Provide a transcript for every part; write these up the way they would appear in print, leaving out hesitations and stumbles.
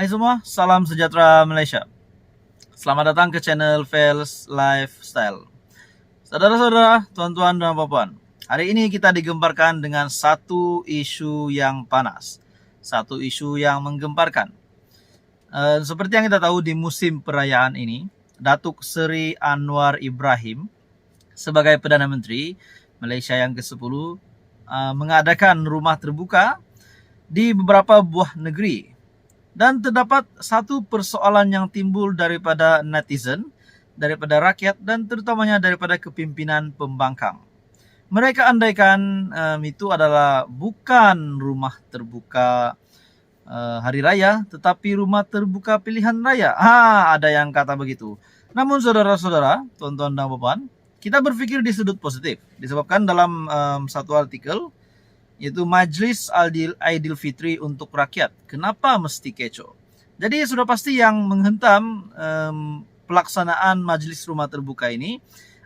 Hai semua, salam sejahtera Malaysia. Selamat datang ke channel Fels Lifestyle. Saudara-saudara, tuan-tuan dan puan-puan, hari ini kita digemparkan dengan satu isu yang panas, satu isu yang menggemparkan. Seperti yang kita tahu di musim perayaan ini, Datuk Seri Anwar Ibrahim sebagai Perdana Menteri Malaysia yang ke-10 mengadakan rumah terbuka di beberapa buah negeri. Dan terdapat satu persoalan yang timbul daripada netizen, daripada rakyat dan terutamanya daripada kepimpinan pembangkang. Mereka andaikan itu adalah bukan rumah terbuka hari raya, tetapi rumah terbuka pilihan raya. Ada yang kata begitu. Namun saudara-saudara, tuan-tuan dan puan, kita berpikir di sudut positif. Disebabkan dalam satu artikel, yaitu Majlis Aidilfitri untuk Rakyat. Kenapa mesti kecoh? Jadi sudah pasti yang menghentam pelaksanaan Majlis Rumah Terbuka ini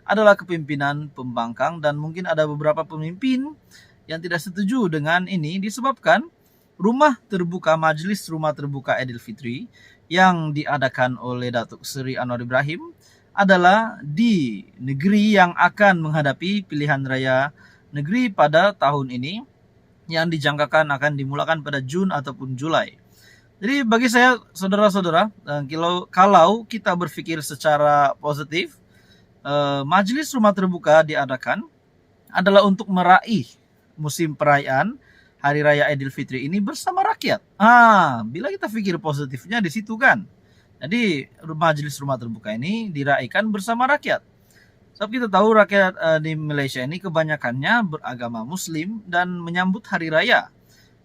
adalah kepimpinan pembangkang, dan mungkin ada beberapa pemimpin yang tidak setuju dengan ini disebabkan rumah terbuka Majlis Rumah Terbuka Aidilfitri yang diadakan oleh Datuk Seri Anwar Ibrahim adalah di negeri yang akan menghadapi pilihan raya negeri pada tahun ini, yang dijangkakan akan dimulakan pada Jun ataupun Julai. Jadi bagi saya, saudara-saudara, kalau kita berpikir secara positif, Majlis Rumah Terbuka diadakan adalah untuk meraih musim perayaan Hari Raya Aidilfitri ini bersama rakyat. Bila kita pikir positifnya di situ kan. Jadi Majlis Rumah Terbuka ini diraihkan bersama rakyat. Sebab kita tahu rakyat di Malaysia ini kebanyakannya beragama Muslim dan menyambut hari raya.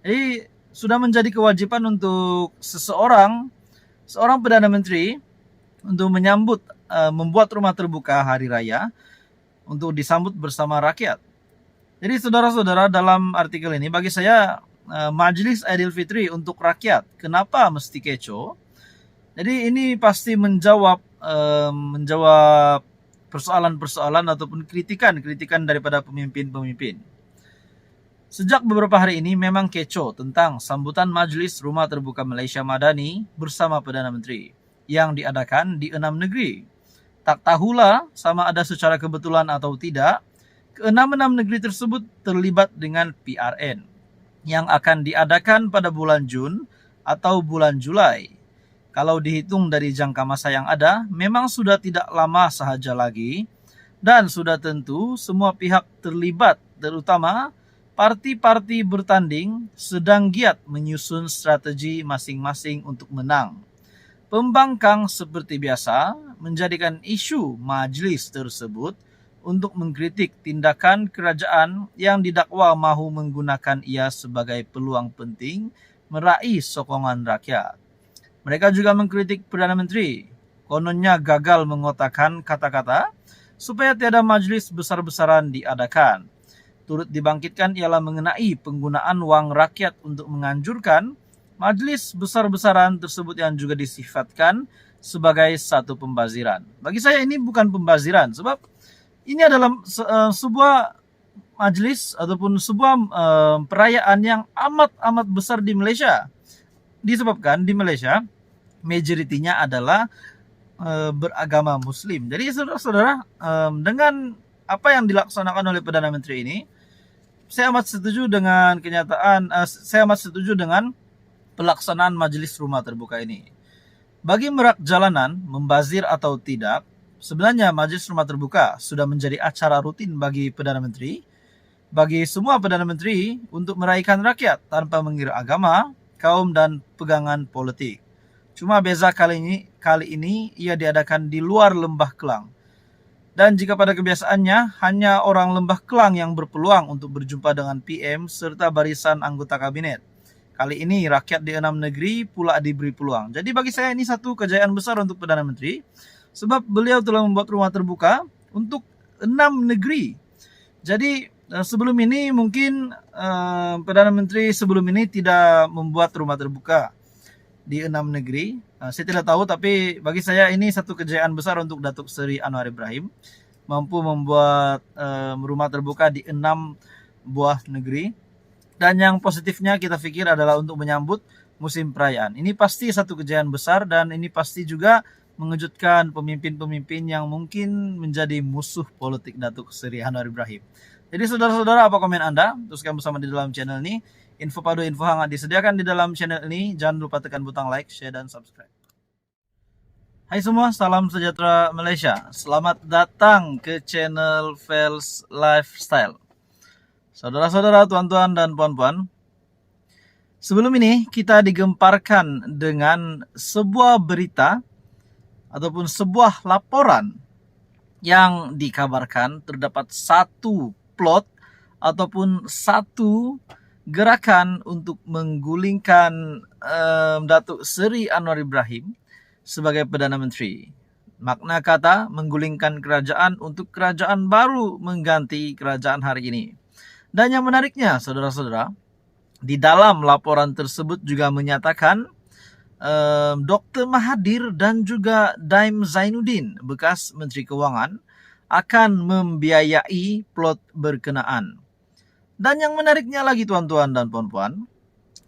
Jadi sudah menjadi kewajiban untuk seorang Perdana Menteri untuk membuat rumah terbuka hari raya untuk disambut bersama rakyat. Jadi saudara-saudara, dalam artikel ini bagi saya Majlis Aidilfitri untuk Rakyat, kenapa mesti kecoh? Jadi ini pasti menjawab persoalan-persoalan ataupun kritikan daripada pemimpin-pemimpin. Sejak beberapa hari ini memang kecoh tentang sambutan Majlis Rumah Terbuka Malaysia Madani bersama Perdana Menteri yang diadakan di 6 negeri. Tak tahulah sama ada secara kebetulan atau tidak, ke-6 negeri tersebut terlibat dengan PRN yang akan diadakan pada bulan Jun atau bulan Julai. Kalau dihitung dari jangka masa yang ada, memang sudah tidak lama sahaja lagi, dan sudah tentu semua pihak terlibat, terutama parti-parti bertanding sedang giat menyusun strategi masing-masing untuk menang. Pembangkang seperti biasa menjadikan isu majlis tersebut untuk mengkritik tindakan kerajaan yang didakwa mahu menggunakan ia sebagai peluang penting meraih sokongan rakyat. Mereka juga mengkritik Perdana Menteri, kononnya gagal mengotakkan kata-kata supaya tiada majlis besar-besaran diadakan. Turut dibangkitkan ialah mengenai penggunaan wang rakyat untuk menganjurkan majlis besar-besaran tersebut yang juga disifatkan sebagai satu pembaziran. Bagi saya ini bukan pembaziran, sebab ini adalah sebuah majlis ataupun sebuah perayaan yang amat besar di Malaysia. Disebabkan di Malaysia majoritinya adalah beragama Muslim. Jadi saudara-saudara, dengan apa yang dilaksanakan oleh Perdana Menteri ini, saya amat setuju dengan pelaksanaan Majlis Rumah Terbuka ini. Bagi merak jalanan, membazir atau tidak, sebenarnya Majlis Rumah Terbuka sudah menjadi acara rutin bagi Perdana Menteri, bagi semua Perdana Menteri untuk meraihkan rakyat tanpa mengira agama, kaum dan pegangan politik. Cuma beza kali ini ia diadakan di luar Lembah Kelang. Dan jika pada kebiasaannya hanya orang Lembah Kelang yang berpeluang untuk berjumpa dengan PM serta barisan anggota kabinet, kali ini rakyat di 6 negeri pula diberi peluang. Jadi bagi saya ini satu kejayaan besar untuk Perdana Menteri, sebab beliau telah membuat rumah terbuka untuk 6 negeri. Jadi sebelum ini mungkin Perdana Menteri sebelum ini tidak membuat rumah terbuka di 6 negeri. Saya tidak tahu, tapi bagi saya ini satu kejayaan besar untuk Datuk Seri Anwar Ibrahim, mampu membuat rumah terbuka di 6 buah negeri. Dan yang positifnya kita pikir adalah untuk menyambut musim perayaan. Ini pasti satu kejayaan besar dan ini pasti juga mengejutkan pemimpin-pemimpin yang mungkin menjadi musuh politik Datuk Seri Anwar Ibrahim. Jadi saudara-saudara, apa komen Anda? Teruskan bersama di dalam channel ini. Info padu, info hangat disediakan di dalam channel ini. Jangan lupa tekan butang like, share, dan subscribe. Hai semua, salam sejahtera Malaysia. Selamat datang ke channel Fels Lifestyle. Saudara-saudara, tuan-tuan, dan puan-puan, sebelum ini kita digemparkan dengan sebuah berita ataupun sebuah laporan yang dikabarkan terdapat satu plot ataupun satu gerakan untuk menggulingkan Datuk Seri Anwar Ibrahim sebagai Perdana Menteri. Makna kata menggulingkan kerajaan untuk kerajaan baru mengganti kerajaan hari ini. Dan yang menariknya, saudara-saudara, di dalam laporan tersebut juga menyatakan Dr. Mahathir dan juga Daim Zainuddin, bekas Menteri Kewangan, akan membiayai plot berkenaan. Dan yang menariknya lagi, tuan-tuan dan puan-puan,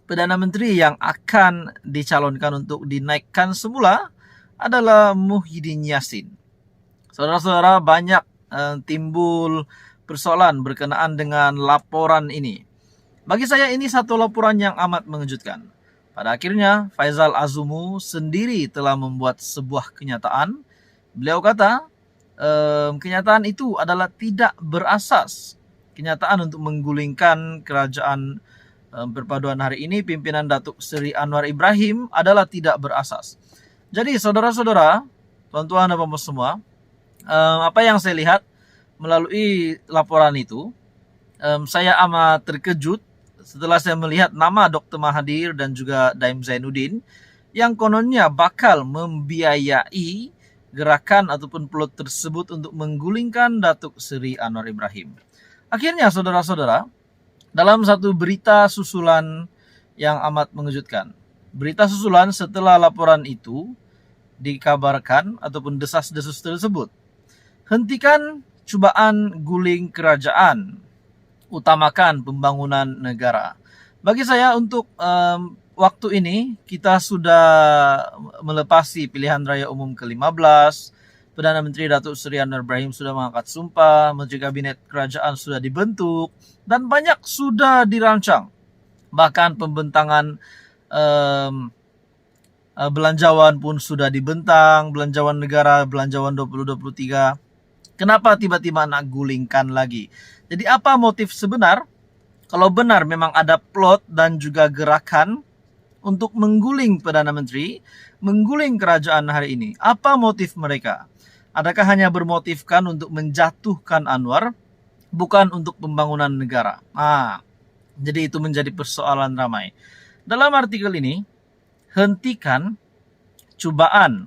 Perdana Menteri yang akan dicalonkan untuk dinaikkan semula adalah Muhyiddin Yassin. Saudara-saudara, banyak timbul persoalan berkenaan dengan laporan ini. Bagi saya ini satu laporan yang amat mengejutkan. Pada akhirnya, Faisal Azumu sendiri telah membuat sebuah kenyataan. Beliau kata, kenyataan itu adalah tidak berasas. Kenyataan untuk menggulingkan kerajaan perpaduan hari ini, pimpinan Datuk Seri Anwar Ibrahim, adalah tidak berasas. Jadi, saudara-saudara, tuan-tuan dan puan-puan semua, apa yang saya lihat melalui laporan itu, saya amat terkejut setelah saya melihat nama Dr. Mahathir dan juga Daim Zainuddin yang kononnya bakal membiayai gerakan ataupun plot tersebut untuk menggulingkan Datuk Seri Anwar Ibrahim. Akhirnya, saudara-saudara, dalam satu berita susulan yang amat mengejutkan. Berita susulan setelah laporan itu dikabarkan ataupun desas-desus tersebut. Hentikan cubaan guling kerajaan. Utamakan pembangunan negara. Bagi saya untuk waktu ini kita sudah melepasi pilihan raya umum ke-15. Perdana Menteri Datuk Seri Anwar Ibrahim sudah mengangkat sumpah, Menteri Kabinet Kerajaan sudah dibentuk dan banyak sudah dirancang. Bahkan pembentangan belanjawan pun sudah dibentang, belanjawan negara, belanjawan 2023. Kenapa tiba-tiba nak gulingkan lagi? Jadi apa motif sebenar? Kalau benar memang ada plot dan juga gerakan untuk mengguling Perdana Menteri, mengguling kerajaan hari ini. Apa motif mereka? Adakah hanya bermotifkan untuk menjatuhkan Anwar, bukan untuk pembangunan negara? Jadi itu menjadi persoalan ramai. Dalam artikel ini, hentikan cubaan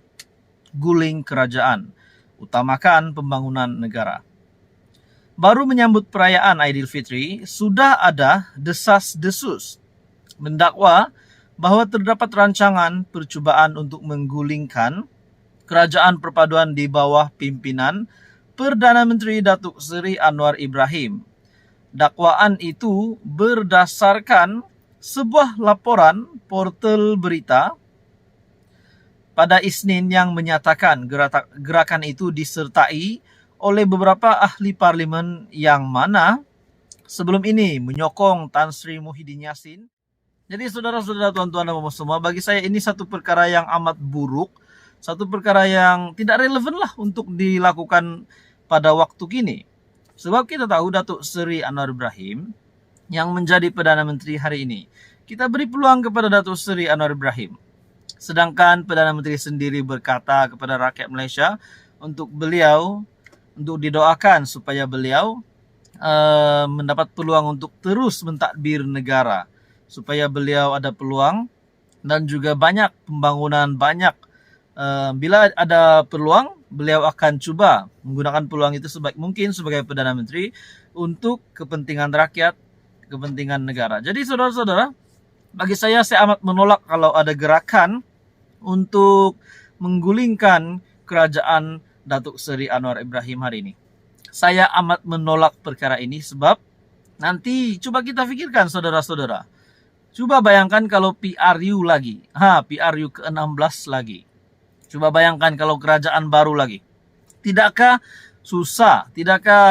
guling kerajaan. Utamakan pembangunan negara. Baru menyambut perayaan Aidilfitri, sudah ada desas-desus mendakwa bahwa terdapat rancangan percubaan untuk menggulingkan kerajaan perpaduan di bawah pimpinan Perdana Menteri Datuk Seri Anwar Ibrahim. Dakwaan itu berdasarkan sebuah laporan portal berita pada Isnin yang menyatakan gerakan itu disertai oleh beberapa ahli parlimen yang mana sebelum ini menyokong Tan Sri Muhyiddin Yassin. Jadi saudara-saudara, tuan-tuan dan puan-puan semua, bagi saya ini satu perkara yang amat buruk, satu perkara yang tidak relevan lah untuk dilakukan pada waktu kini. Sebab kita tahu Datuk Seri Anwar Ibrahim yang menjadi Perdana Menteri hari ini. Kita beri peluang kepada Datuk Seri Anwar Ibrahim. Sedangkan Perdana Menteri sendiri berkata kepada rakyat Malaysia untuk didoakan supaya beliau mendapat peluang untuk terus mentadbir negara, supaya beliau ada peluang dan juga banyak pembangunan, bila ada peluang beliau akan cuba menggunakan peluang itu sebaik mungkin sebagai Perdana Menteri untuk kepentingan rakyat, kepentingan negara. Jadi saudara-saudara, bagi saya amat menolak kalau ada gerakan untuk menggulingkan kerajaan Datuk Seri Anwar Ibrahim hari ini. Saya amat menolak perkara ini sebab nanti coba kita fikirkan saudara-saudara. Coba bayangkan kalau PRU lagi. PRU ke-16 lagi. Coba bayangkan kalau kerajaan baru lagi. Tidakkah susah? Tidakkah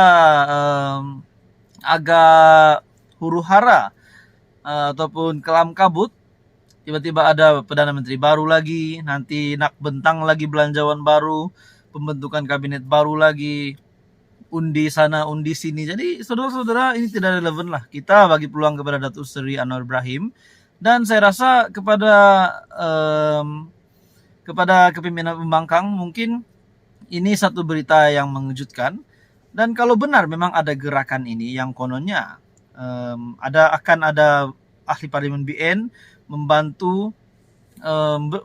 agak huru-hara ataupun kelam kabut? Tiba-tiba ada Perdana Menteri baru lagi, nanti nak bentang lagi belanjawan baru, pembentukan kabinet baru lagi, undi sana, undi sini. Jadi saudara-saudara, ini tidak relevan lah. Kita bagi peluang kepada Datuk Seri Anwar Ibrahim, dan saya rasa kepada kepimpinan Pembangkang mungkin ini satu berita yang mengejutkan. Dan kalau benar memang ada gerakan ini yang kononnya akan ada ahli parlimen BN membantu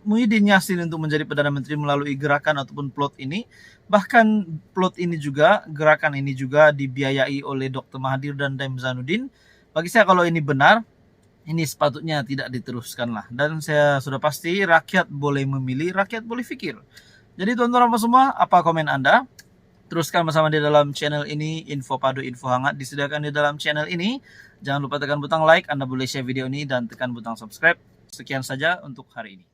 Muhyiddin Yassin untuk menjadi Perdana Menteri melalui gerakan ataupun plot ini. Bahkan plot ini juga, gerakan ini juga dibiayai oleh Dr. Mahathir dan Daim Zainuddin. Bagi saya kalau ini benar, ini sepatutnya tidak diteruskan lah. Dan saya sudah pasti rakyat boleh memilih, rakyat boleh fikir. Jadi tuan-tuan semua, apa komen Anda? Teruskan bersama di dalam channel ini, info padu, info hangat disediakan di dalam channel ini. Jangan lupa tekan butang like, Anda boleh share video ini dan tekan butang subscribe. Sekian saja untuk hari ini.